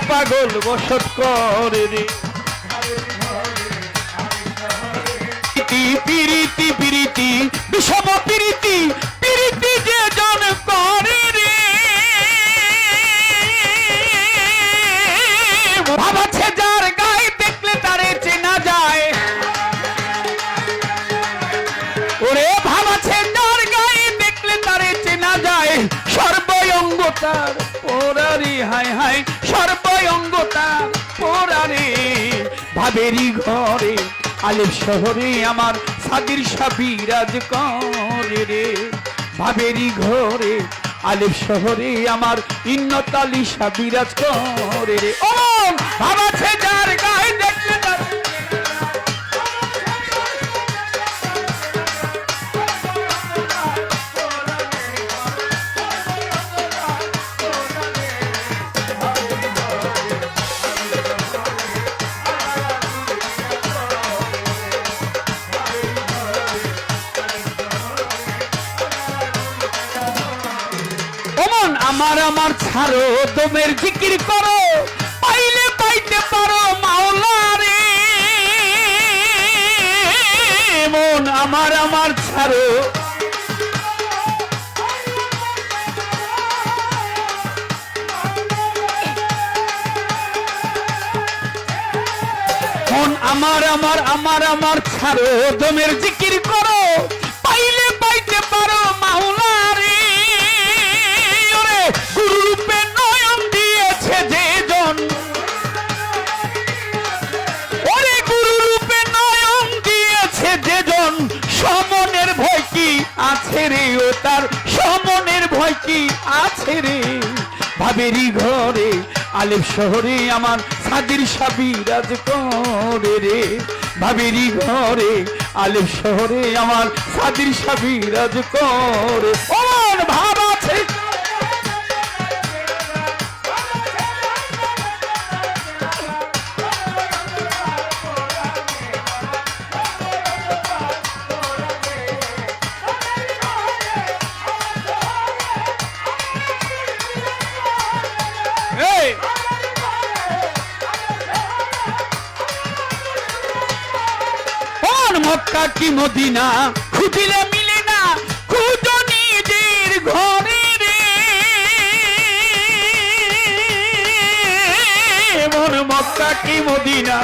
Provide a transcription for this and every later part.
পাগল বসত করে রে পিরিতি পিরিতি বিষম পিরিতি পিরিতি যে জন করে রে ভাবাছে যার গায়ে দেখলে তারে চেনা যায় ওরে ভাবাছে যার গায়ে দেখলে তারে চেনা যায় সর্বঙ্গ তার পোড়ারে হায় হায় সর্বঙ্গ তার পোড়ারে ভাবেরি ঘরে আলেপ শহরে আমার সাদির সাবিরাজ করে রে ভাবেরি ঘরে আলেপ শহরে আমার ইন্নতালি সাবিরাজ করে রে ও ভাবাছে যার গায়ে দেখলে তার আমার আমার ছাড়ো তোমের জিকির করো পাইলে পাইতে পারো মাওলা রে মন আমার আমার ছাড়ো মন আমার ছাড়ো তোমের জিকির করো পাইলে পাইতে পারো মাওলা রে গুরুরূপে নয়ন দিয়েছে যে জন ওরে গুরুরূপে নয়ন দিয়েছে যে জন সমনের ভয় কি আছে রে ও তার সমনের ভয় কি আছে রে ভাবেরি ঘরে আলেপ শহরে আমার সাদির সাবিরাজ করে রে ভাবেরি ঘরে আলেপ শহরে আমার সাদির সাবিরাজ করে ওর ভাব আছে মক্কা কি মদিনা খুঁজিলে মিলে না খুঁজো নিজের ঘরে রে মন মক্কা কি মদিনা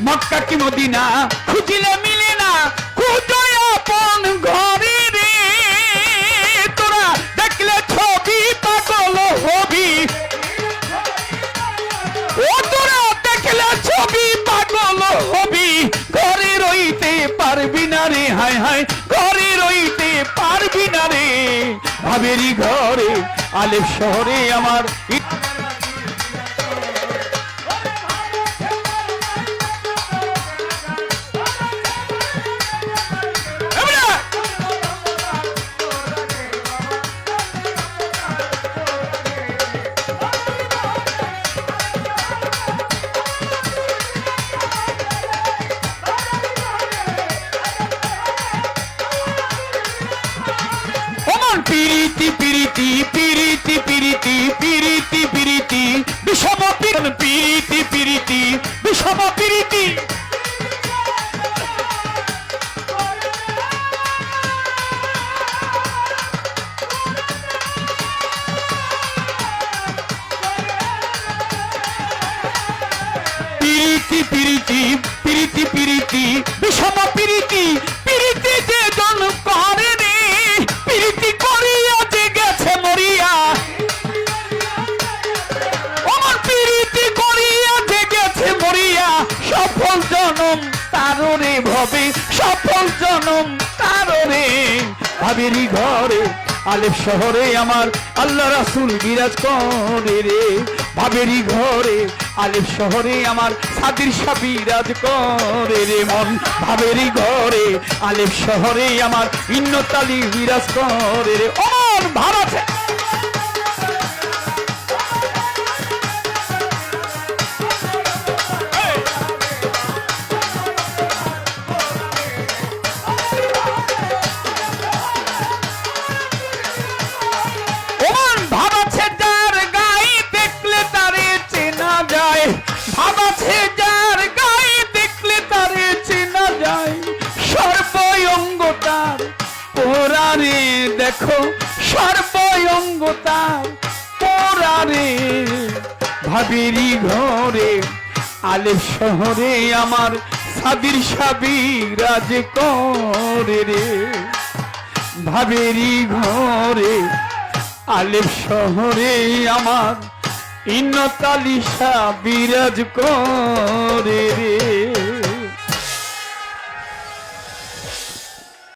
মক্কা কি মদিনা খুঁজিলে মিলে না খুঁজো আপন ঘরে রে তোরা দেখলে ছবি পাগল হবি ও তোরা দেখলে ছবি পাগল হবি ঘরে রইতে পারবি না রে হায় হায় ঘরে রইতে পারবি না রে ভাবেরি ঘরে আলেপ শহরে আমার পিরিতি পিরিতি পিরিতি পিরিতি পিরিতি পিরিতি বিষম পিরিতি পিরিতি বিষম পিরিতি পিরিতি পিরিতি পিরিতি পিরিতি বিষম পিরিতি পিরিতি যে জন করে রে পিরিতি করিয়া যে গেছে মরিয়া আমার পিরিতি করিয়া যে গেছে মরিয়া সফল জনম তাররে ভবে সফল জনম তাররে ভাবেরি ঘরে আলেপ শহরে আমার আল্লাহ রাসূল বিরাজ করে রে ভাবেরই ঘরে আলেপ শহরে আমার সাদির শাহ বিরাজ করে রে মন ভাবেরই ঘরে আলেপ শহরে আমার ইন্নত আলী বিরাজ করে রে অমন ভাব আছে ভাব আছে যার গায়ে দেখলে তারে চেনা যায় সর্বঙ্গ তার পোড়ারে দেখো সর্বঙ্গ তার পোড়ারে ভাবেরই ঘরে আলেপ শহরে আমার সাদির শাহ বিরাজ করে রে ভাবেরই ঘরে আলেপ শহরে আমার ইন্নত আলী শাহ বিরাজ করে রে